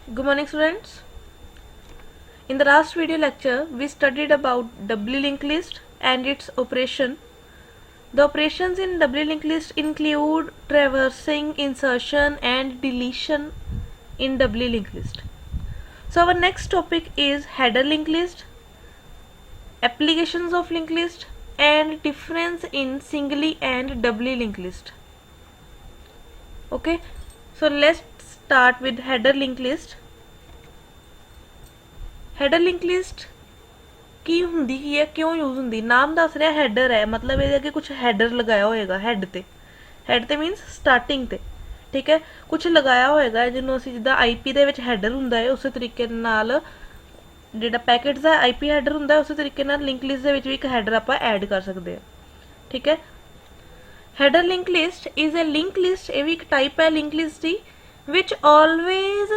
Good morning, students. In the last video lecture, we studied about doubly linked list and its operation. The operations in doubly linked list include traversing, insertion, and deletion in doubly linked list. So our next topic is header linked list, applications of linked list, and difference in singly and doubly linked list. Okay, so let's start with header linked list. Header link list ਕੀ ਹੁੰਦੀ ਕੀ ਹੈ, ਕਿਉਂ use ਹੁੰਦੀ? ਨਾਮ ਦੱਸ ਰਿਹਾ header ਹੈ, ਮਤਲਬ ਇਹਦੇ ਅੱਗੇ ਕੁਝ ਹੈਡਰ ਲਗਾਇਆ ਹੋਏਗਾ। ਹੈਡ ਤੇ ਮੀਨਸ ਸਟਾਰਟਿੰਗ ਤੇ, ਠੀਕ ਹੈ, ਕੁਝ ਲਗਾਇਆ ਹੋਏਗਾ ਜਿਹਨੂੰ ਅਸੀਂ ਜਿੱਦਾਂ ਆਈਪੀ ਦੇ ਵਿੱਚ ਹੈਡਰ ਹੁੰਦਾ ਹੈ ਉਸੇ ਤਰੀਕੇ ਨਾਲ ਜਿਹੜਾ ਪੈਕੇਟਸ ਦਾ ਆਈਪੀ ਹੈਡਰ ਹੁੰਦਾ ਉਸੇ ਤਰੀਕੇ ਨਾਲ ਲਿੰਕ ਲਿਸਟ ਦੇ ਵਿੱਚ ਵੀ ਇੱਕ ਹੈਡਰ ਆਪਾਂ ਐਡ ਕਰ ਸਕਦੇ ਹਾਂ। ਠੀਕ ਹੈ, header link list is a link list, ਇਹ ਵੀ ਇੱਕ ਟਾਈਪ ਹੈ ਲਿੰਕ ਲਿਸਟ ਦੀ, which always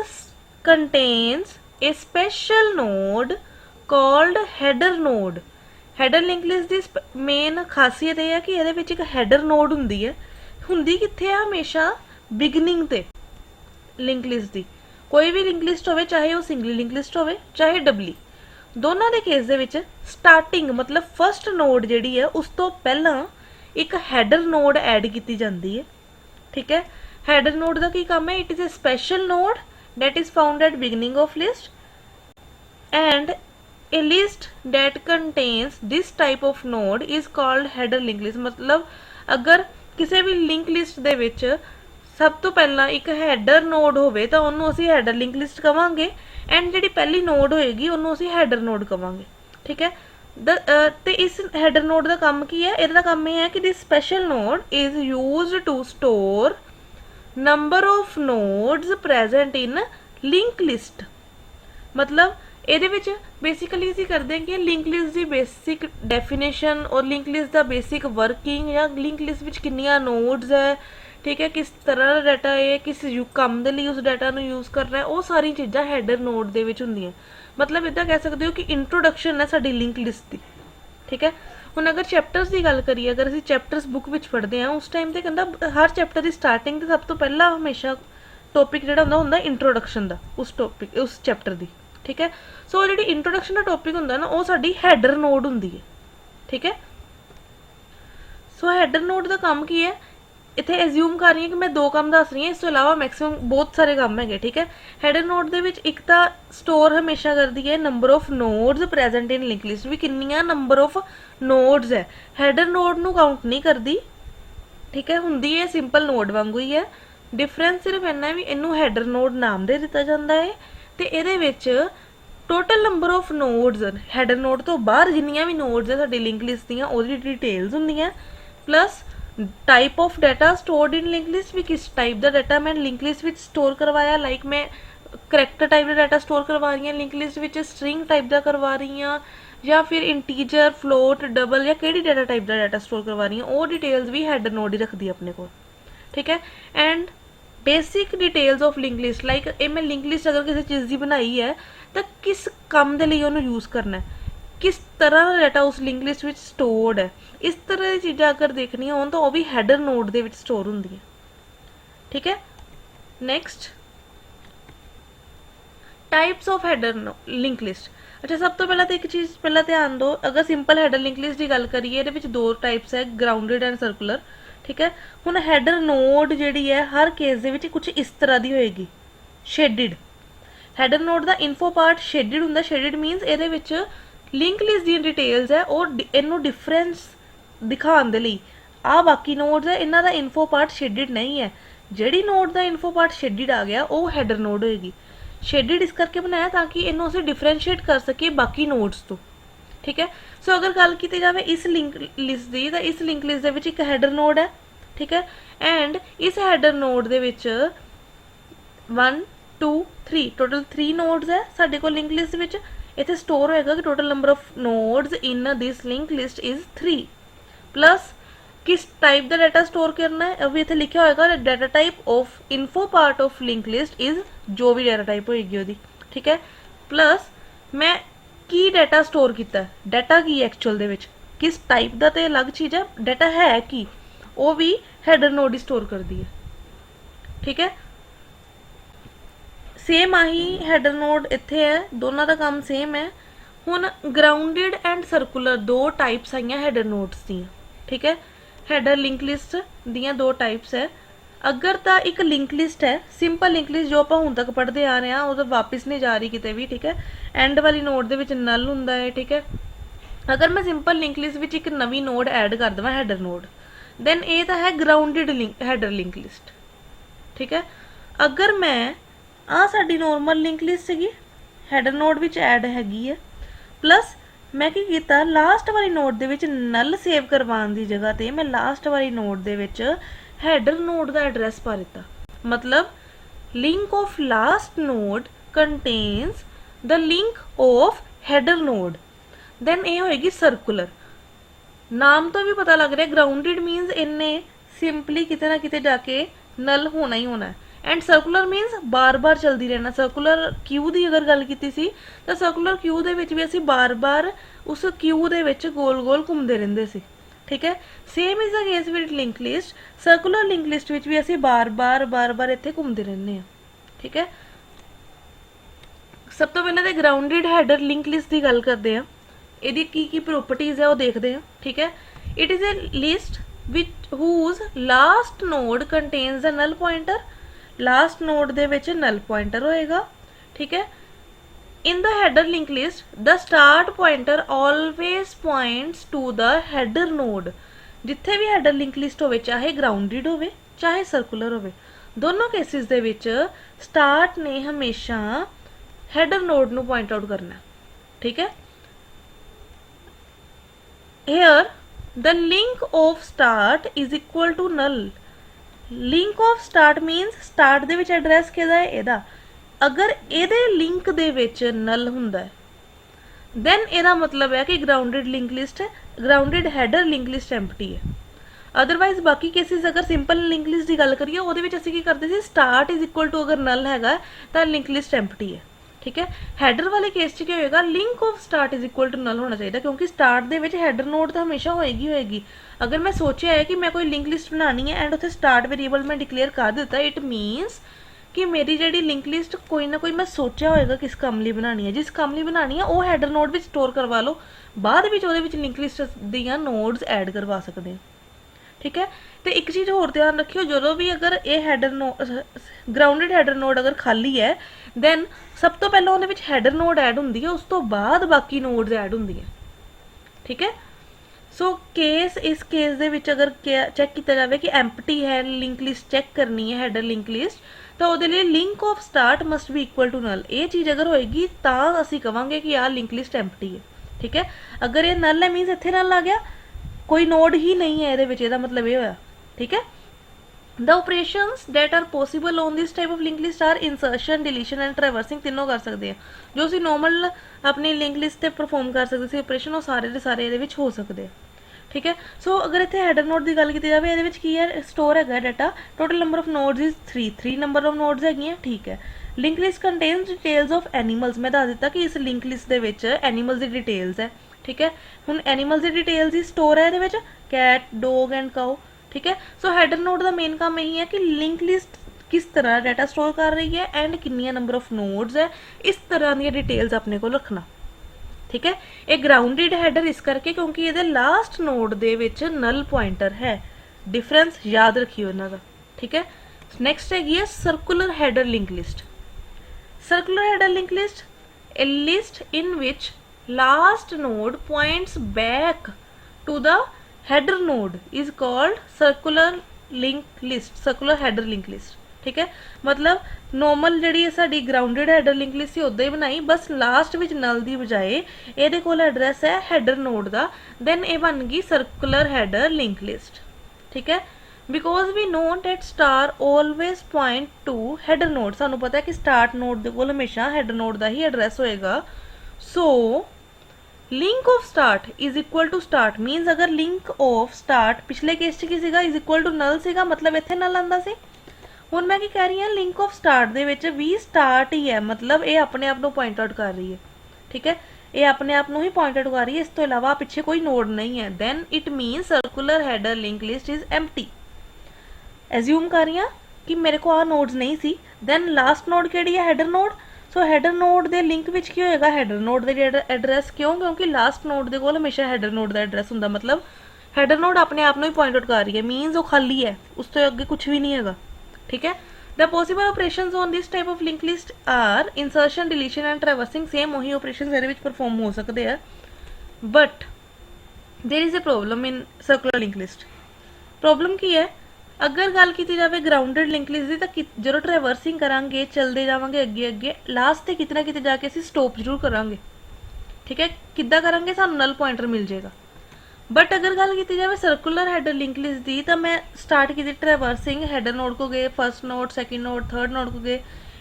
contains a special node called header node. Header link list ਦੀ ਮੇਨ ਖਾਸੀਅਤ ਇਹ ਹੈ ਕਿ ਇਹਦੇ ਵਿੱਚ ਇੱਕ ਹੈਡਰ ਨੋਡ ਹੁੰਦੀ ਹੈ। ਹੁੰਦੀ ਕਿੱਥੇ ਆ? ਹਮੇਸ਼ਾ ਬਿਗਨਿੰਗ ਤੇ ਲਿੰਕ ਲਿਸਟ ਦੀ। ਕੋਈ ਵੀ ਲਿੰਕ ਲਿਸਟ ਹੋਵੇ, ਚਾਹੇ ਉਹ ਸਿੰਗਲੀ ਲਿੰਕ ਲਿਸਟ ਹੋਵੇ ਚਾਹੇ ਡਬਲੀ, ਦੋਨਾਂ ਦੇ ਕੇਸ ਦੇ ਵਿੱਚ ਸਟਾਰਟਿੰਗ ਮਤਲਬ ਫਸਟ ਨੋਡ ਜਿਹੜੀ ਹੈ ਉਸ ਤੋਂ ਪਹਿਲਾਂ ਇੱਕ ਹੈਡਰ ਨੋਡ ਐਡ ਕੀਤੀ ਜਾਂਦੀ ਹੈ। ਠੀਕ ਹੈ, ਹੈਡਰ ਨੋਡ ਦਾ ਕੀ ਕੰਮ ਹੈ? It is a special node that is found at beginning of list, and a list that contains this type of node is called header link list. मतलब अगर ਕਿਸੇ ਵੀ ਲਿੰਕ ਲਿਸਟ ਦੇ ਵਿੱਚ ਸਭ ਤੋਂ ਪਹਿਲਾਂ ਇੱਕ ਹੈਡਰ ਨੋਡ ਹੋਵੇ ਤਾਂ ਉਹਨੂੰ ਅਸੀਂ ਹੈਡਰ ਲਿੰਕ ਲਿਸਟ ਕਵਾਂਗੇ, ਐਂਡ ਜਿਹੜੀ ਪਹਿਲੀ ਨੋਡ ਹੋਏਗੀ ਉਹਨੂੰ ਅਸੀਂ ਹੈਡਰ ਨੋਡ ਕਵਾਂਗੇ। ਠੀਕ ਹੈ, ਤੇ ਇਸ ਹੈਡਰ ਨੋਡ ਦਾ ਕੰਮ ਕੀ ਹੈ? ਇਹਦਾ ਕੰਮ ਇਹ ਹੈ ਕਿ this special node is used to store number of nodes present in link list. मतलब ਇਹਦੇ ਵਿੱਚ ਬੇਸਿਕਲੀ ਅਸੀਂ ਕਰਦੇ ਹਾਂ ਕਿ ਲਿੰਕ ਲਿਸਟ ਦੀ ਬੇਸਿਕ ਡੈਫੀਨੇਸ਼ਨ ਔਰ ਲਿੰਕ ਲਿਸਟ ਦਾ ਬੇਸਿਕ ਵਰਕਿੰਗ, ਜਾਂ ਲਿੰਕ ਲਿਸਟ ਵਿੱਚ ਕਿੰਨੀਆਂ ਨੋਡਸ ਹੈ, ਠੀਕ ਹੈ, ਕਿਸ ਤਰ੍ਹਾਂ ਦਾ ਡਾਟਾ ਹੈ, ਕਿਸ ਕੰਮ ਦੇ ਲਈ ਉਸ ਡਾਟਾ ਨੂੰ ਯੂਜ਼ ਕਰਨਾ ਹੈ, ਉਹ ਸਾਰੀ ਚੀਜ਼ਾਂ ਹੈਡਰ ਨੋਡ ਦੇ ਵਿੱਚ ਹੁੰਦੀਆਂ। ਮਤਲਬ ਇੱਦਾਂ ਕਹਿ ਸਕਦੇ ਹੋ ਕਿ ਇੰਟਰੋਡਕਸ਼ਨ ਹੈ ਸਾਡੀ ਲਿੰਕ ਲਿਸਟ ਦੀ। ਠੀਕ ਹੈ, ਹੁਣ ਅਗਰ ਚੈਪਟਰਸ ਦੀ ਗੱਲ ਕਰੀਏ, ਅਗਰ ਅਸੀਂ ਚੈਪਟਰਸ ਬੁੱਕ ਵਿੱਚ ਪੜ੍ਹਦੇ ਹਾਂ ਉਸ ਟਾਈਮ ਤੇ ਕਹਿੰਦਾ ਹਰ ਚੈਪਟਰ ਦੀ ਸਟਾਰਟਿੰਗ ਤੇ ਸਭ ਤੋਂ ਪਹਿਲਾਂ ਹਮੇਸ਼ਾ ਟੌਪਿਕ ਜਿਹੜਾ ਹੁੰਦਾ ਇੰਟਰੋਡਕਸ਼ਨ ਦਾ, ਉਸ ਚੈਪਟਰ ਦੀ। ਠੀਕ ਹੈ, ਸੋ ਜਿਹੜੀ ਇੰਟਰੋਡਕਸ਼ਨ ਦਾ ਟੌਪਿਕ ਹੁੰਦਾ ਨਾ ਉਹ ਸਾਡੀ ਹੈਡਰ ਨੋਡ ਹੁੰਦੀ ਹੈ। ਠੀਕ ਹੈ, ਸੋ ਹੈਡਰ ਨੋਡ ਦਾ ਕੰਮ ਕੀ ਹੈ? ਇੱਥੇ ਐਜ਼ਿਊਮ ਕਰ ਰਹੀ ਹਾਂ ਕਿ ਮੈਂ ਦੋ ਕੰਮ ਦੱਸ ਰਹੀ ਹਾਂ, ਇਸ ਤੋਂ ਇਲਾਵਾ ਮੈਕਸਿਮਮ ਬਹੁਤ ਸਾਰੇ ਕੰਮ ਹੈਗੇ। ਠੀਕ ਹੈ, ਹੈਡਰ ਨੋਡ ਦੇ ਵਿੱਚ ਇੱਕ ਤਾਂ ਸਟੋਰ ਹਮੇਸ਼ਾ ਕਰਦੀ ਹੈ number of nodes present in link list, ਵੀ ਕਿੰਨੀਆਂ ਨੰਬਰ ਆਫ ਨੋਡਸ ਹੈ। ਹੈਡਰ ਨੋਡ ਨੂੰ ਕਾਊਂਟ ਨਹੀਂ ਕਰਦੀ। ਠੀਕ ਹੈ, ਹੁੰਦੀ ਹੈ ਸਿੰਪਲ ਨੋਡ ਵਾਂਗੂ ਹੀ ਹੈ। ਡਿਫਰੈਂਸ ਸਿਰਫ ਇੰਨਾ ਵੀ ਇਹਨੂੰ ਹੈਡਰ ਨੋਡ ਨਾਮ ਦੇ ਦਿੱਤਾ ਜਾਂਦਾ ਹੈ, ਤੇ ਇਹਦੇ ਵਿੱਚ total number of nodes header node ਤੋਂ ਬਾਹਰ ਜਿੰਨੀਆਂ ਵੀ ਨੋਡਸ ਹੈ ਸਾਡੀ ਲਿੰਕ ਲਿਸਟ ਦੀਆਂ ਉਹਦੀ ਡਿਟੇਲਸ ਹੁੰਦੀਆਂ, plus type of data stored in link list, भी किस टाइप का डाटा मैं लिंक लिस्ट में स्टोर करवाया, लाइक मैं करैक्टर टाइप का डाटा स्टोर करवा रही हूँ लिंक लिस्ट में, स्ट्रिंग टाइप का करवा रही हूँ, या फिर इंटीजर, फ्लोट, डबल, या किहड़ी डाटा टाइप का डाटा स्टोर करवा रही हूँ, वो डिटेल्स भी हैडर नोड ही रखती है अपने को। ठीक है, and basic details of link list, like ये मैं लिंक लिस्ट अगर किसी चीज़ की बनाई है तो किस काम के लिए उन्होंने यूज़ करना है, किस तरह का डाटा उस लिंक लिस्ट में स्टोर्ड है, इस तरह की चीज़ें अगर देखनी हो तो वह भी हैडर नोड के स्टोर होंगी है। ठीक है, next types of header link list. अच्छा, सब तो पहला तो एक चीज़ पहला ध्यान दो, अगर सिंपल हैडर लिंक लिस्ट की गल करिए ये दो टाइप्स है, ग्राउंडेड एंड सर्कुलर। ठीक है, हुण हैडर नोड जी है हर केस के कुछ इस तरह की होएगी, शेडिड। हैडर नोड का इन्फो पार्ट शेडिड होंदा, शेडिड मीनस ये लिंक लिस्ट दी डिटेल्स है और इनू डिफरेंस दिखाने दे लई आ बाकी नोड्स है इन्हां दा इन्फो पार्ट शेडिड नहीं है। जिहड़ी नोड दा इन्फो पार्ट शेडिड आ गया वो हैडर नोड होएगी। शेडिड इस करके बनाया ताकि इनू असीं डिफरेंशिएट कर सके बाकी नोड्स तो। ठीक है, सो अगर गल की जाए इस लिंक लिस्ट की, तो इस लिंक लिस्ट दे विच एक हैडर नोड है। ठीक है, एंड इस हैडर नोड दे विच 1 2 3 टोटल 3 नोड्स है साडे कोल लिंक लिस्ट विच। इतने स्टोर होएगा कि total number of nodes in this link list is 3, plus किस टाइप का डाटा स्टोर करना है अभी इतने लिखा होगा, data type of info part of link list is जो भी डाटा टाइप होएगी वो। ठीक है, प्लस मैं की डाटा स्टोर किया, डाटा की एक्चुअल दे विच किस टाइप का तो अलग चीज़ है, डाटा है कि वो भी हैडर नोड ही स्टोर कर दी है। ठीक है, सेम आही हैडर नोड इत्थे है, दोनों का काम सेम है। हुण ग्राउंडिड एंड सर्कुलर दो टाइप्स आईयां हैडर नोड्स दियां, ठीक है। हैडर लिंक लिस्ट दियां दो टाइप्स है। अगर तो एक लिंक लिस्ट है, सिंपल लिंक लिस्ट जो आप हुण तक पढ़ते आ रहे हैं, वो तो वापस नहीं जा रही किते भी, ठीक है। एंड वाली नोड दे विच नल हुंदा है, ठीक है। अगर मैं सिंपल लिंक लिस्ट विच एक नवी नोड ऐड कर देवां हैडर नोड, दैन ये तो है ग्राउंडिड हैडर लिंक लिस्ट, ठीक है। अगर मैं साडी नॉर्मल लिंक लिस्ट सीगी हैडर नोड विच ऐड हैगी है, प्लस मैं की कीता लास्ट वाली नोड दे विच नल सेव करवाउण दी जगह ते मैं लास्ट वाली नोड दे विच हैडर नोड दा एड्रैस पा दिता। मतलब link of last node contains the link of header node, then ये होएगी सर्कुलर। नाम तो भी पता लग रहा है ग्राउंडिड मीनस इन्ने सिंपली किते ना किते जाके नल होना ही होना है, एंड सर्कुलर मीनस बार बार चलती रहना। सर्कुलर क्यू की अगर गल की तो सर्कुलर क्यू दे विच भी असी बार बार उस क्यू दे विच गोल गोल घूमते रहंदे सी, ठीक है। Same is the case with link list, circular link list विच भी असी बार बार इत्थे घूमते रहने हैं, ठीक है। सब तो पहले तो ग्राउंडिड हैडर लिंक लिस्ट की गल करते हैं, ਇਹਦੀ ਕੀ प्रॉपर्टीज है वो देखते हैं, ठीक है। It is a list which whose last node contains the null pointer, last node दे विच नल पॉइंटर होएगा, ठीक है। In the header link list the start pointer always points to the header node. जिथे भी हैडर लिंक लिस्ट होवे, चाहे ग्राउंडिड होवे चाहे सर्कुलर होवे, दोनों केसिस दे विच स्टार्ट ने हमेशा हैडर नोड नू पॉइंट आउट करना, ठीक है। Here the link of start is equal to null. Link of start means start ਦੇ ਵਿੱਚ एड्रैस ਕਿਹਦਾ ਹੈ, ਇਹਦਾ। अगर ਇਹਦੇ लिंक ਦੇ ਵਿੱਚ null ਹੁੰਦਾ ਹੈ, then ਇਹਦਾ मतलब है कि grounded link list है, grounded header link list empty है। अदरवाइज बाकी केसिस अगर सिंपल लिंक लिस्ट की गल करिए, ਉਹਦੇ ਵਿੱਚ ਅਸੀਂ ਕੀ ਕਰਦੇ ਸੀ, स्टार्ट इज इक्वल टू अगर null हैगा तो लिंक लिस्ट empty है, ठीक है। हैडर वाले केस क्या होएगा, link of start is equal to null होना चाहिए, क्योंकि स्टार्ट दे विच हैडर नोड तो हमेशा होएगी। अगर मैं सोचा है कि मैं कोई लिंक लिस्ट बनानी है एंड उत्थे स्टार्ट वेरिएबल मैं डिक्लेयर कर दिता, इट मीनस कि मेरी जी लिंक लिस्ट कोई ना कोई मैं सोचा होएगा किस काम लिए बनानी है, जिस काम लिए बनानी है वो हैडर नोड विच स्टोर करवा लो, बाद विच ओहदे विच लिंक लिस्ट दियां नोड्स ऐड करवा सकते हैं, ठीक है। तो एक चीज़ होर ध्यान रखियो, जो भी अगर ये हैडर नोड ग्राउंडिड हैडर नोड अगर खाली है, दैन सब तो पहले उहदे विच हैडर नोड ऐड हुंदी है, उस तो बाद बाकी नोड्स ऐड हुंदी है, ठीक है। सो केस इस केस दे विच अगर चैक किया जाए कि एम्प्टी है लिंक लिस्ट चैक करनी है हैडर लिंक लिस्ट, तो वो लिए लिंक ऑफ स्टार्ट मस्ट भी इक्वल टू नल। ये चीज़ अगर होएगी तो असी कहांगे कि यार लिंक लिस्ट एम्प्टी है, ठीक है। अगर ये नल है मीनस इत्थे नल आ गया, कोई नोड ही नहीं है ये, ਇਹਦਾ मतलब ये होया, ठीक है। The operations that are possible on this type of link list are insertion, deletion and traversing, तीनों कर सकते हैं। जो असीं नॉर्मल अपनी लिंक लिस्ट ते परफॉर्म कर सकते थे ऑपरेशन, वो सारे के सारे ये हो सकते हैं, ठीक है। सो अगर इतने हैडर नोड की गल की जाए, ये की है स्टोर है data, total number of nodes is 3 number of nodes है, ठीक है। Link list contains details of animals, मैं दस दिता कि इस लिंक लिस्ट के विच एनीमल्स की डिटेल्स है, ठीक है। हुण एनीमल्स की डिटेल्स ही स्टोर है ये, कैट डॉग एंड काउ, ठीक है। सो हैडर नोड का मेन काम यही है कि लिंक लिस्ट किस तरह डाटा स्टोर कर रही है एंड कितनी नंबर ऑफ नोड्स है, इस तरह दी डिटेल्स अपने को रखना, ठीक है। ये ग्राउंडिड हैडर इस करके क्योंकि ये लास्ट नोड दे विच नल पॉइंटर है, डिफरेंस याद रखियो इन्हां दा, ठीक है। नैक्सट है circular header link list. Circular header link list A list in which last node points back to the header node is called circular link list, circular header link list, ठीक है। मतलब नॉर्मल जी साडी ग्राउंडिड header link list उदा ही बनाई, बस last विच नल की बजाय ये कोल एड्रैस है हैडर नोड का, दैन ये बन गई सर्कुलर हैडर लिंक लिस्ट, ठीक है। Because we know that start always point to header node, सानू पता है कि स्टार्ट नोड के कोल हमेशा हैडर नोड का ही एड्रैस होएगा। So link of start is equal to start means अगर लिंक ऑफ स्टार्ट पिछले केस की सीगा इज इक्वल टू नल सीगा, मतलब इत्थे नल आंदा सी। हुण मैं की कह रही हाँ, लिंक ऑफ स्टार्ट दे विच भी स्टार्ट ही है, मतलब ये अपने आप को पॉइंट आउट कर रही है, ठीक है। ये अपने आप को ही पॉइंट आउट कर रही है, इस तो इलावा पिछे कोई नोड नहीं है, then it mean circular header link list is empty. Assume कर रही हाँ कि मेरे को आ नोड्स नहीं सी, दैन लास्ट नोड किहड़ी है, header node. So header node दे लिंक विच की होएगा, हैडर नोड दे एड्रैस। क्यों? क्योंकि लास्ट नोड दे कोल हमेशा हैडर नोड दा एड्रैस हुंदा, मतलब हैडर नोड अपने आप ਨੂੰ ਹੀ पॉइंट आउट कर रही है, मीनस वो खाली है, उस तो अगे कुछ भी नहीं हैगा। ठीक है। The possible operations on this type of link list are insertion, deletion and traversing. Same वही ऑपरेशंस ਇਹਦੇ ਵਿੱਚ परफॉर्म हो सकते हैं, but there is a problem in circular link list. Problem की है, अगर गल की जाए ग्राउंडेड लिंक लिस्ट की, तो जो ट्रैवर्सिंग करांगे, चलते जावांगे अगे अगे, लास्ट ते कितना किते जाके असीं स्टॉप जरूर करांगे। ठीक है। किद्दां करांगे? सानूं नल पॉइंटर मिल जाएगा। बट अगर गल की जाए सर्कुलर हैडर लिंक लिस्ट की, तो मैं स्टार्ट की ट्रैवर्सिंग, हैडर नोड को गए, first node, second node, third node को गए,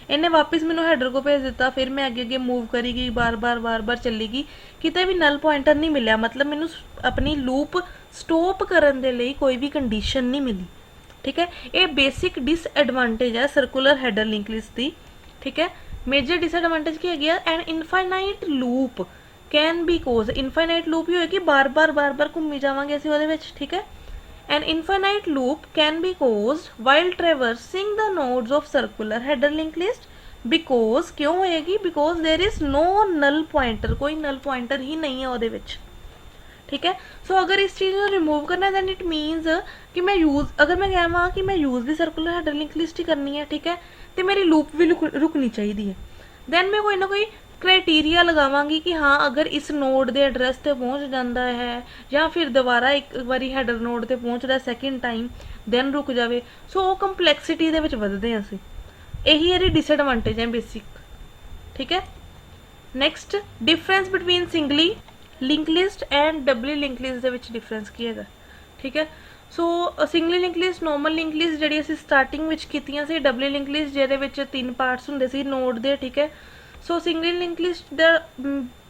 इन्हें वापस मैंने हैडर को भेज दिता, फिर मैं अगे अगे मूव करी गई, बार बार चली गई, किते भी नल पॉइंटर नहीं मिलया, मतलब मैनू अपनी लूप स्टॉप करन दे लई कोई भी कंडीशन नहीं मिली। ठीक है। ये बेसिक डिसएडवांटेज है सर्कुलर हैडर लिंक लिस्ट की। ठीक है। मेजर डिसएडवांटेज की है, and infinite loop can be cause, infinite loop ही होएगी, बार बार घूमी जावांगे असीं उहदे विच। ठीक है। An infinite loop can be caused while traversing the nodes of circular header link list, because क्यों होएगी? Because there is no null pointer, कोई null pointer ही नहीं है उहदे विच। ठीक है। सो अगर इस चीज़ को रिमूव करना है, दैन इट मीनस कि मैं यूज़, अगर मैं कहां कि मैं यूज़ भी सर्कुलर हैडर लिंक लिस्ट ही करनी है, ठीक है, तो मेरी लूप भी रुकनी चाहिए है। दैन मैं कोई ना कोई क्राइटेरिया लगावांगी कि हाँ, अगर इस नोड के एड्रैस ते पहुँच जाता है, या फिर दोबारा एक बारी हैडर नोड ते पहुँच रहा सैकेंड टाइम, दैन रुक जाए। सो वो कंपलैक्सिटी दे विच वधदे हैं असीं, यही ये डिसएडवांटेज है बेसिक। ठीक है। Next, difference between singly link list and doubly link list दे विच डिफरेंस की है। ठीक है। So singly link list, normal link list जिहड़ी असीं स्टार्टिंग विच कीतियां सी, डबली लिंक लिस्ट जिहदे विच 3 पार्ट्स हुंदे सी नोड दे। ठीक है। So singly link list the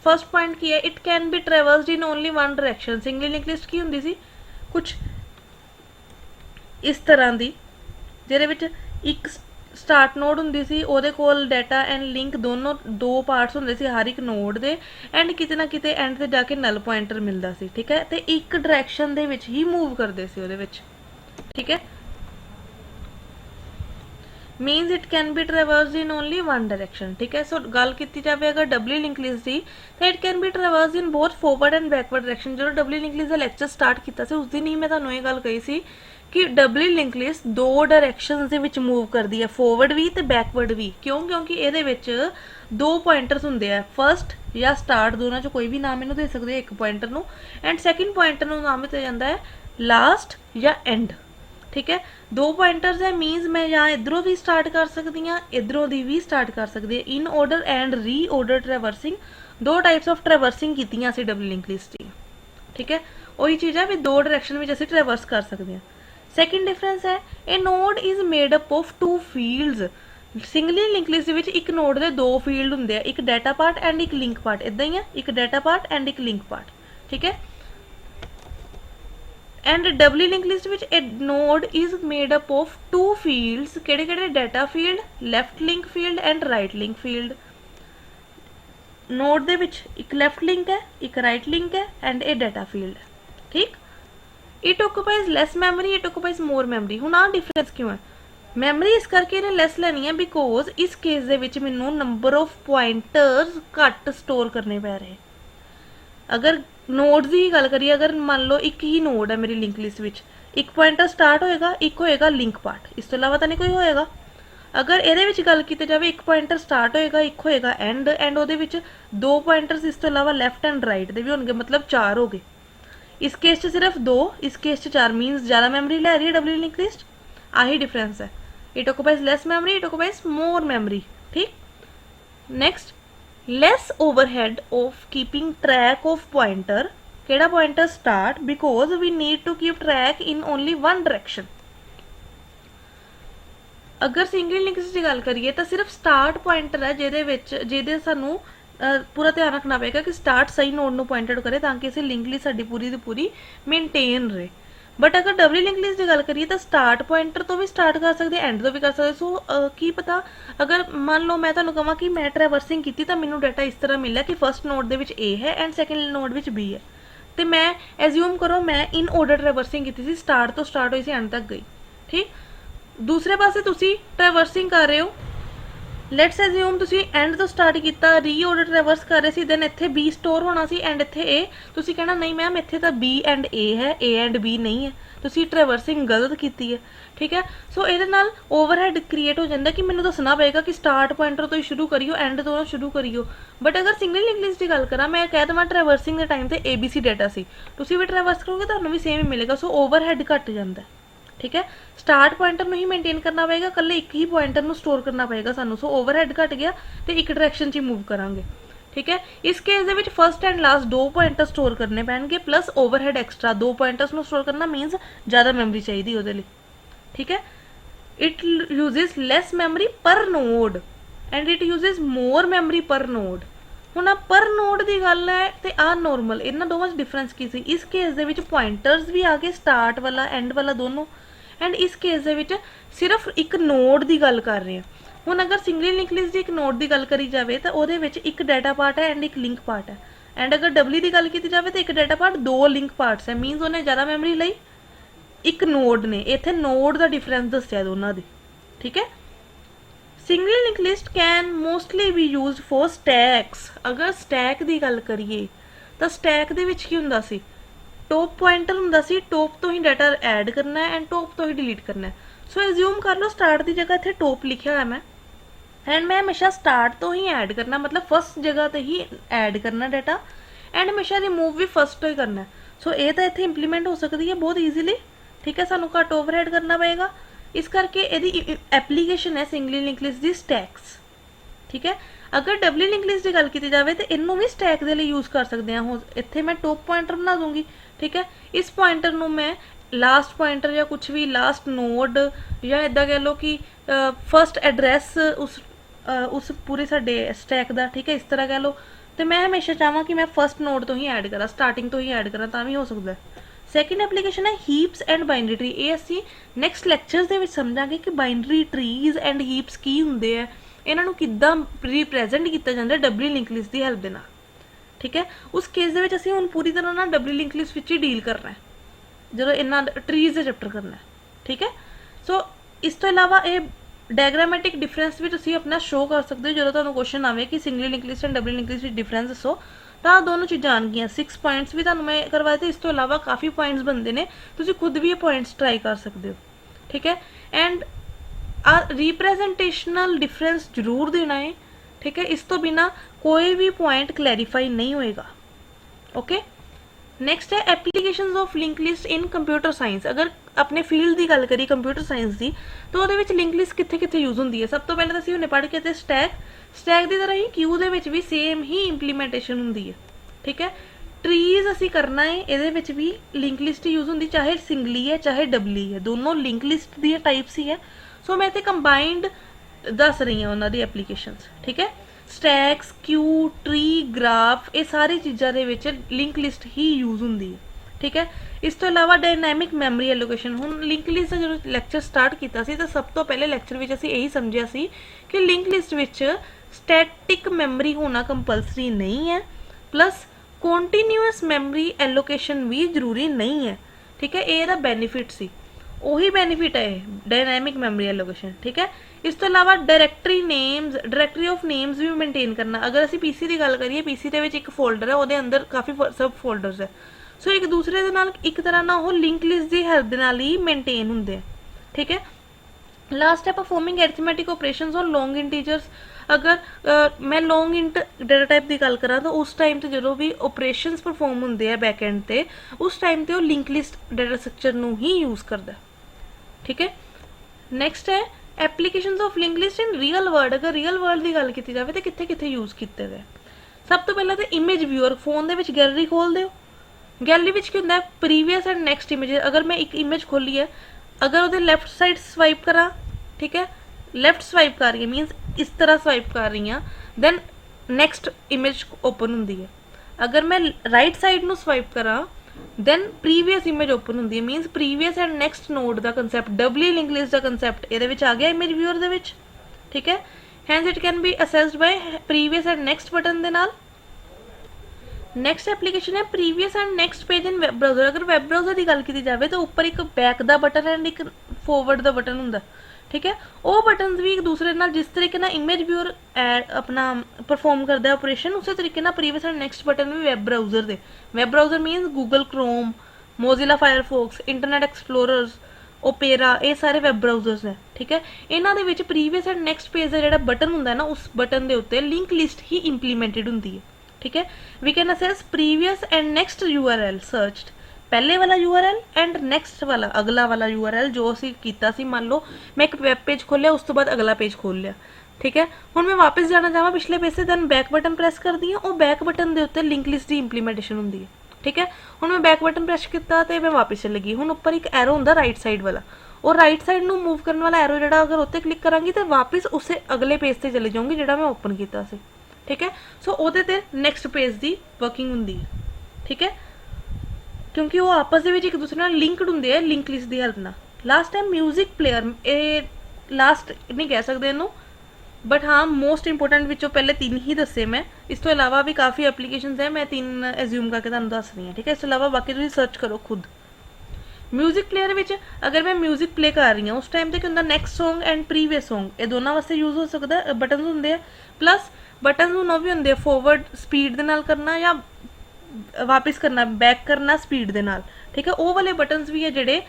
first point की है, it can be traversed in only one direction. Singly link list की हुंदी सी कुछ इस तरह दी, जिहदे विच एक स्टार्ट नोड हुंदी सी, ओहदे कोल डाटा एंड लिंक दोनों 2 पार्ट्स हुंदे सी हर एक नोड दे, एंड किते ना किते एंड ते जाके नल पॉइंटर मिलदा सी। ठीक है। ते एक डायरैक्शन दे विच ही मूव करदे सी ओहदे विच। ठीक है। Means it can be traversed in only one direction. ठीक है। सो गल की जाए अगर डबली लिंक लिस्ट की, तो it can be traversed in both forward and backward direction. जो डबली लिंक लिस्ट का लैक्चर स्टार्ट किया उस दिन ही मैं तुहानूं ये गल कही सी कि डबली लिंक लिस्ट 2 डायरैक्शनस दे विच मूव करती है, फॉरवर्ड भी तो बैकवर्ड भी। क्यों? क्योंकि ये 2 पॉइंटर्स होंगे है, फर्स्ट या स्टार्ट, दोनों चो कोई भी नाम इनू दे सकते एक पॉइंटर नू, एंड सैकेंड पॉइंटर नू नाम दिया जाता है लास्ट या एंड। ठीक है। 2 पॉइंटर्स है, मीनस मैं यहाँ इधरों भी स्टार्ट कर सकती हाँ, इधरों की भी स्टार्ट कर सकती है। In order and re order traversing, 2 types of traversing की असीं डबल लिंक लिस्ट की। ठीक है। वही चीज़ है भी 2 डायरैक्शन में असीं ट्रैवर्स कर सकते हैं। सैकेंड डिफरेंस है, a node is made up of 2 fields. Singly link list विच एक नोड के 2 फील्ड होंगे, एक डाटा पार्ट एंड एक लिंक पार्ट। इदा ही है, एक डाटा पार्ट एंड एक लिंक पार्ट। ठीक है। एंड डबली लिंक लिस्ट विच a node is made up of 2 fields. किहड़े-किहड़े? Data field, left link field and right link field. Node दे विच एक लैफ्ट लिंक है, एक राइट लिंक है एंड ए डाटा फील्ड है। ठीक। It occupies less memory, it occupies more memory. हुण आ डिफरेंस क्यों है? मैमरी इस करके इन्हें लैस लैनी है बिकॉज इस केस दे विच मैनू नंबर ऑफ पॉइंटर्स घट स्टोर करने पै रहे। अगर नोड्स की गल करिए, अगर मान लो एक ही नोड है मेरी लिंक लिस्ट विच, एक पॉइंटर स्टार्ट होएगा, एक होएगा लिंक पार्ट, इस तो इलावा तो नहीं कोई होएगा। अगर ये गल की जाए, एक पॉइंटर स्टार्ट होएगा, एक होएगा एंड, एंड वो 2 पॉइंटर्स इस तो इलावा लैफ्ट एंड राइट दे भी होंगे, मतलब 4 हो गए। इस केस च सिर्फ 2, इस केस च 4, मीनस ज़्यादा मैमरी ले रही है डबली लिंक लिस्ट। आही डिफरेंस है। It occupies less memory, it occupies more memory. ठीक। Next, less overhead of keeping track of pointer. केड़ा pointer? Start, because we need to keep track in only one direction. अगर single link की गल करिए तो सिर्फ start pointer है जिहदे सानू पूरा ध्यान रखना पेगा कि स्टार्ट सही नोड नू पॉइंट आउट करे ताकि इसे लिंक लिस्ट साडी पूरी दी पूरी मेनटेन रहे। बट अगर डबली लिंक लिस्ट की गल करिए तो स्टार्ट पॉइंटर तो भी स्टार्ट कर सकते, एंड तो भी कर सकते। सो की पता, अगर मान लो मैं तुहानू कहां कि मैं ट्रैवर्सिंग की तो मैनू डाटा इस तरह मिला कि फर्स्ट नोड दे विच ए है एंड सैकेंड नोड विच बी है, तो मैं एज्यूम करो मैं इन ऑर्डर ट्रैवर्सिंग की, स्टार्ट तो स्टार्ट हुई सी एंड तक गई। ठीक। दूसरे पासे तुसी ट्रैवर्सिंग कर रहे हो, ਲੈਟਸ ਅਸਿਊਮ ਤੁਸੀਂ ਐਂਡ ਤੋਂ ਸਟਾਰਟ ਕੀਤਾ, ਰੀਆਰਡਰ ਰਿਵਰਸ ਕਰ ਰਹੇ ਸੀ, ਦੈਨ ਇੱਥੇ ਬੀ ਸਟੋਰ ਹੋਣਾ ਸੀ ਐਂਡ ਇੱਥੇ ਏ, ਤੁਸੀਂ ਕਹਿਣਾ ਨਹੀਂ ਮੈਮ ਇੱਥੇ ਤਾਂ ਬੀ ਐਂਡ ਏ ਹੈ, ਏ ਐਂਡ ਬੀ ਨਹੀਂ ਹੈ, ਤੁਸੀਂ ਟਰੈਵਰਸਿੰਗ ਗਲਤ ਕੀਤੀ ਹੈ। ਠੀਕ ਹੈ, ਸੋ ਇਹਦੇ ਨਾਲ ਓਵਰਹੈਡ ਕ੍ਰੀਏਟ ਹੋ ਜਾਂਦਾ ਕਿ ਮੈਨੂੰ ਦੱਸਣਾ ਪਏਗਾ ਕਿ ਸਟਾਰਟ ਪੁਆਇੰਟਰ ਤੋਂ ਹੀ ਸ਼ੁਰੂ ਕਰੀਓ, ਐਂਡ ਤੋਂ ਨਾ ਸ਼ੁਰੂ ਕਰੀਓ। ਬਟ ਅਗਰ ਸਿੰਗਲ ਇੰਗਲਿਸ਼ ਦੀ ਗੱਲ ਕਰਾਂ, ਮੈਂ ਕਹਿ ਦੇਵਾਂ ਟਰੈਵਰਸਿੰਗ ਦੇ ਟਾਈਮ ਤੇ ABC ਡਾਟਾ ਸੀ, ਤੁਸੀਂ ਵੀ ਟਰੈਵਰਸ ਕਰੋਗੇ ਤੁਹਾਨੂੰ ਵੀ ਸੇਮ ਹੀ ਮਿਲੇਗਾ, ਸੋ ਓਵਰਹੈਡ ਘੱਟ ਜਾਂਦਾ। ठीक है, स्टार्ट पॉइंटर ਨੂੰ ਹੀ ਮੇਨਟੇਨ ਕਰਨਾ ਪਏਗਾ, ਕੱਲੇ ਇੱਕ ਹੀ ਪੁਆਇੰਟਰ ਨੂੰ ਸਟੋਰ ਕਰਨਾ ਪਏਗਾ ਸਾਨੂੰ, ਸੋ ਓਵਰਹੈਡ ਘਟ ਗਿਆ ਤੇ ਇੱਕ ਡਾਇਰੈਕਸ਼ਨ 'ਚ ਹੀ ਮੂਵ ਕਰਾਂਗੇ। ठीक है, इस केस ਦੇ ਵਿੱਚ फर्स्ट एंड लास्ट दो पॉइंटर स्टोर करने पैणगे प्लस ओवरहेड एक्स्ट्रा, दो पॉइंटर्स ਨੂੰ स्टोर करना मीनस ज़्यादा मैमरी चाहिए ਉਹਦੇ ਲਈ। ठीक है, it uses less memory per node and it uses more memory per node। ਹੁਣ ਆ ਪਰ ਨੋਡ ਦੀ ਗੱਲ ਹੈ ਤੇ ਆ ਨੋਰਮਲ, ਇਹਨਾਂ ਦੋਵਾਂ 'ਚ ਡਿਫਰੈਂਸ ਕੀ ਸੀ? ਇਸ ਕੇਸ ਦੇ ਵਿੱਚ ਪੁਆਇੰਟਰਸ ਵੀ ਆ ਗਏ, ਸਟਾਰਟ ਵਾਲਾ ਐਂਡ ਵਾਲਾ ਦੋਨੋਂ, ਐਂਡ ਇਸ ਕੇਸ ਦੇ ਵਿੱਚ ਸਿਰਫ ਇੱਕ ਨੋਡ ਦੀ ਗੱਲ ਕਰ ਰਹੇ ਹਾਂ। ਹੁਣ ਅਗਰ ਸਿੰਗਲ ਲਿੰਕ ਲਿਸਟ ਦੀ ਇੱਕ ਨੋਡ ਦੀ ਗੱਲ ਕਰੀ ਜਾਵੇ ਤਾਂ ਉਹਦੇ ਵਿੱਚ ਇੱਕ ਡਾਟਾ ਪਾਰਟ ਹੈ ਐਂਡ ਇੱਕ ਲਿੰਕ ਪਾਰਟ ਹੈ, ਐਂਡ ਅਗਰ ਡਬਲੀ ਦੀ ਗੱਲ ਕੀਤੀ ਜਾਵੇ ਤਾਂ ਇੱਕ ਡਾਟਾ ਪਾਰਟ ਦੋ ਲਿੰਕ ਪਾਰਟਸ ਹੈ, ਮੀਨਸ ਉਹਨੇ ਜ਼ਿਆਦਾ ਮੈਮਰੀ ਲਈ, ਇੱਕ ਨੋਡ ਨੇ। ਇੱਥੇ ਨੋਡ ਦਾ ਡਿਫਰੈਂਸ ਦੱਸਿਆ ਦੋਨਾਂ ਦੇ। ਠੀਕ ਹੈ, single link list can mostly be used for stacks. ਅਗਰ ਸਟੈਕ ਦੀ ਗੱਲ ਕਰੀਏ ਤਾਂ ਸਟੈਕ ਦੇ ਵਿੱਚ ਕੀ ਹੁੰਦਾ ਸੀ? टॉप पॉइंटर ਹੁੰਦਾ ਸੀ, टॉप ਤੋਂ ਹੀ ਡਾਟਾ ਐਡ ਕਰਨਾ ਹੈ ਐਂਡ टॉप ਤੋਂ ਹੀ ਡਿਲੀਟ ਕਰਨਾ ਹੈ। ਸੋ ਐਜ਼ਿਊਮ ਕਰ ਲਓ ਸਟਾਰਟ ਦੀ ਜਗ੍ਹਾ ਇੱਥੇ टॉप ਲਿਖਿਆ ਹੋਇਆ ਮੈਂ, ਐਂਡ ਮੈਂ ਹਮੇਸ਼ਾ ਸਟਾਰਟ ਤੋਂ ਹੀ ਐਡ ਕਰਨਾ, ਮਤਲਬ ਫਸਟ ਜਗ੍ਹਾ ਤੇ ਹੀ ਐਡ ਕਰਨਾ ਡਾਟਾ, ਐਂਡ ਹਮੇਸ਼ਾ ਰਿਮੂਵ ਵੀ ਫਸਟ ਤੋਂ ਹੀ ਕਰਨਾ। ਸੋ ਇਹ ਤਾਂ ਇੱਥੇ ਇੰਪਲੀਮੈਂਟ ਹੋ ਸਕਦੀ ਹੈ ਬਹੁਤ ਈਜ਼ੀਲੀ। ਠੀਕ ਹੈ, ਸਾਨੂੰ ਘੱਟ ਓਵਰਹੈਡ ਕਰਨਾ ਪਏਗਾ, ਇਸ ਕਰਕੇ ਇਹਦੀ ਐਪਲੀਕੇਸ਼ਨ ਹੈ ਸਿੰਗਲ ਲਿੰਕ ਲਿਸਟ ਦੀ ਸਟੈਕਸ। ਠੀਕ ਹੈ, ਅਗਰ ਡਬਲੀ ਲਿੰਕ ਲਿਸਟ ਦੀ ਗੱਲ ਕੀਤੀ ਜਾਵੇ ਤਾਂ ਇਹਨੂੰ ਵੀ ਸਟੈਕ ਦੇ ਲਈ ਯੂਜ਼ ਕਰ ਸਕਦੇ ਹਾਂ। ਹੁਣ ਇੱਥੇ ਮੈਂ ਟॉप ਪੁਆਇੰਟਰ ਬਣਾ ਦੂੰਗੀ। ठीक है, इस पॉइंटर ਨੂੰ मैं लास्ट पॉइंटर या कुछ भी लास्ट नोड या इदा कह लो कि फर्स्ट एड्रैस उस पूरे साडे स्टैक दा, ठीक है, इस तरह कह लो, तो मैं हमेशा चाहां कि मैं फर्स्ट नोड तो ही ऐड करा, स्टार्टिंग तो ही ऐड करा, तां भी हो सकदा है। सैकेंड एप्लीकेशन है हीप्स एंड बाइनरी ट्री। ये असीं नैक्सट लैक्चरस दे विच समझांगे कि बाइनरी ट्रीज एंड हीप्स की हुंदे है, इन्हां नूं किद्दां रिप्रैजेंट कीता जांदा डबली लिंक लिस्ट दी हेल्प दे नाल। ठीक है, उस केस दे विच असीं हुण पूरी तरह ना डबली लिंक लिस्ट विच ही डील करना है जो इन्ना ट्रीज का चैप्टर करना है। ठीक है, सो इस तो इलावा ये डायग्रामेटिक डिफरेंस भी तुसीं अपना शो कर सकते हो। जो तुहानूं क्वेश्चन आवे कि single link list and doubly link list विच डिफरेंस दसो, तो दोनों चीज़ां आउणगीआं। 6 पॉइंट्स भी तुहानूं मैं करवाए थे, इस तो इलावा काफ़ी पॉइंट्स बनते हैं, तुसीं खुद भी ये पॉइंट्स ट्राई कर सकते हो। ठीक है, एंड रिप्रैजेंटेशनल डिफरेंस जरूर देना है। ठीक है, इस तो बिना कोई भी पॉइंट क्लैरीफाई नहीं होएगा। ओके, नैक्सट है applications of link list in computer science. अगर अपने फील्ड की गल करिए कंप्यूटर साइंस की, तो वो लिंक लिस्ट कित्थे कित्थे यूज़ होंदी है? सब तो पहले तो असीं हुणे पढ़ के ते स्टैक की तरह ही क्यू दे विच भी सेम ही इंप्लीमेंटेशन होंदी है। ठीक है, ट्रीज असीं करना है, इहदे विच भी लिंक लिस्ट यूज़ होंदी, चाहे सिंगली है चाहे डबली है, दोनों लिंक लिस्ट दी टाइप्स ही है। सो मैं इत्थे कंबाइंड दस रही हैं उन्हां दी एप्लीकेशंस। ठीक है, स्टैक्स, क्यू, ट्री, ग्राफ, ये सारी चीज़ों के विच लिंक लिस्ट ही यूज़ होंदी है। ठीक है, इस तो इलावा डायनैमिक मैमरी एलोकेशन। हुण लिंक लिस्ट जो लैक्चर स्टार्ट किया सी, तो सब तो पहले लैक्चर में असीं यही समझिया सी कि लिंक लिस्ट विच स्टैटिक मैमरी होना कंपलसरी नहीं है, प्लस कॉन्टीन्यूअस मैमरी एलोकेशन भी जरूरी नहीं है। ठीक है, ये बेनीफिट सी, ਉਹੀ ਬੈਨੀਫਿਟ ਹੈ ਡਾਇਨਾਮਿਕ ਮੈਮਰੀ ਐਲੋਕੇਸ਼ਨ। ਠੀਕ ਹੈ, ਇਸ ਤੋਂ ਇਲਾਵਾ ਡਾਇਰੈਕਟਰੀ ਆਫ ਨੇਮਸ ਵੀ ਮੇਨਟੇਨ ਕਰਨਾ। ਅਗਰ ਅਸੀਂ ਪੀਸੀ ਦੀ ਗੱਲ ਕਰੀਏ, ਪੀਸੀ ਦੇ ਵਿੱਚ ਇੱਕ ਫੋਲਡਰ ਹੈ, ਉਹਦੇ ਅੰਦਰ ਕਾਫੀ ਸਬ ਫੋਲਡਰਸ ਹੈ, ਸੋ ਇੱਕ ਦੂਸਰੇ ਦੇ ਨਾਲ ਇੱਕ ਤਰ੍ਹਾਂ ਨਾਲ ਉਹ ਲਿੰਕ ਲਿਸਟ ਦੀ ਹੈਲਪ ਦੇ ਨਾਲ ਹੀ ਮੇਨਟੇਨ ਹੁੰਦੇ ਆ। ਠੀਕ ਹੈ, लास्ट है performing arithmetic operations on long integers. अगर मैं लॉन्ग इंट डेटा टाइप की गल करा, तो उस टाइम तो जो भी ऑपरेशंस परफॉर्म होंगे है बैक एंड ते, उस टाइम तो लिंक लिस्ट डेटा स्ट्रक्चर नूं ही यूज़ करता। ठीक है, नैक्सट है applications of link list in real world. अगर रियल वर्ल्ड की गल की जाए तो कित्थे कित्थे यूज़ किए गए? सब तो पहले तो इमेज व्यूअर, फोन दे विच गैलरी खोल दो, गैलरी विच की होंदा है प्रीवियस एंड नैक्सट इमेज। अगर मैं एक इमेज खोली है, अगर वो लैफ्ट साइड स्वाइप करा, ठीक है, लैफ्ट स्वाइप कर रही है मीनस इस तरह स्वाइप कर रही हाँ, दैन नैक्सट इमेज ओपन होंगी है। अगर मैं राइट साइड में स्वाइप करा, दैन प्रीवियस इमेज ओपन होंगी है, means previous and next node का कंसैप्ट, डबली लिंक लिस्ट का कंसैप्ट ये आ गया इमेज व्यूअर दे विच। ठीक है, hence it can be accessed by previous and next button दे नाल। नैक्सट एप्लीकेशन है previous and next page in web browser. अगर वैब ब्राउजर की गल की जाए तो ऊपर एक बैक का बटन एंड एक फॉरवर्ड का बटन होंगे। ठीक है। वो बटन्स भी एक दूसरे नाल जिस तरीके ना इमेज व्यूअर अपना परफॉर्म करता है ऑपरेशन, उस तरीके ना प्रीवियस एंड नेक्स्ट बटन भी वैब ब्राउजर दे। Web browser means Google Chrome, Mozilla Firefox, Internet Explorers, Opera, ये सारे वैब ब्राउजर्स है। ठीक है। इन्हां दे विच प्रीवियस एंड नेक्स्ट पेज का जिहड़ा बटन हुंदा है ना, उस बटन के उत्ते लिंक लिस्ट ही इंप्लीमेंटेड हुंदी है। ठीक है। We can access previous and next URL searched, पहले वाला URL एंड नेक्स्ट वाला अगला वाला URL जो असी कीता सी। मान लो मैं एक वैब पेज खोलिया, उस तो बाद अगला पेज खोल लिया। ठीक है। हुण मैं वापस जाना चाहां पिछले पेज से, दैन बैक बटन प्रेस करदी हां, और बैक बटन दे उत्ते लिंक लिस्ट की इंप्लीमेंटेशन हुंदी है। ठीक है। हुण मैं बैक बटन प्रेस किया तो मैं वापस चली गई। हुण उपर एक एरो हुंदा राइट साइड वाला, और राइट साइड नूं मूव करने वाला एरो जिहड़ा अगर उत्ते क्लिक करांगी तो वापस उसे अगले पेज से चली जाऊंगी जिहड़ा मैं ओपन किया सी। ठीक है। सो उहदे ते नैक्सट पेज की वर्किंग हुंदी है। ठीक है। क्योंकि वो आपस दे विच एक दूसरे नाल लिंकड हुंदे आ लिंक लिस्ट की हेल्प नाल। लास्ट टाइम म्यूजिक प्लेयर, ये लास्ट नहीं कह सकते इनू, बट हाँ मोस्ट इंपोर्टेंट विचों पहले 3 ही दसे मैं। इस तो इलावा भी काफ़ी एप्लीकेशंस है, मैं 3 एज्यूम करके तुहानूं दस रही हूँ। ठीक है। इस तो इलावा बाकी तुसीं सर्च करो खुद। म्यूजिक प्लेयर विच अगर मैं म्यूजिक प्ले कर रही हूँ उस टाइम ते की हुंदा next song and previous song, ये दोनों वास्ते यूज हो सकता है। बटन होंगे प्लस बटन नौ भी होंगे फॉरवर्ड स्पीड दे नाल करना या वापस करना, बैक करना स्पीड दे नाल। ठीक है। वो वाले बटन्स भी है जिहड़े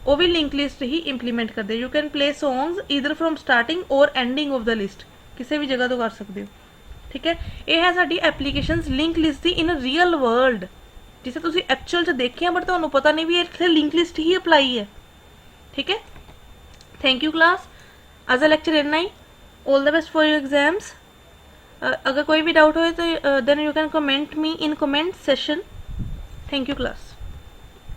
वो भी लिंक लिस्ट ही इंप्लीमेंट करते। You can play songs either from starting और एंडिंग ऑफ द लिस्ट, किसी भी जगह तो कर सकते हो। ठीक है। ये है साडी एप्लीकेशंस लिंक लिस्ट की इन रियल वर्ल्ड, जिसे तुसी एक्चुअल च देखिया बट तुहानूं पता नहीं भी इत्थे लिंक लिस्ट ही अप्लाई है। ठीक है। थैंक यू क्लास, अज अ लेक्चर इतना ही। All the best for your exams. अगर कोई भी डाउट हो तो then you can comment me in comment session. Thank you class.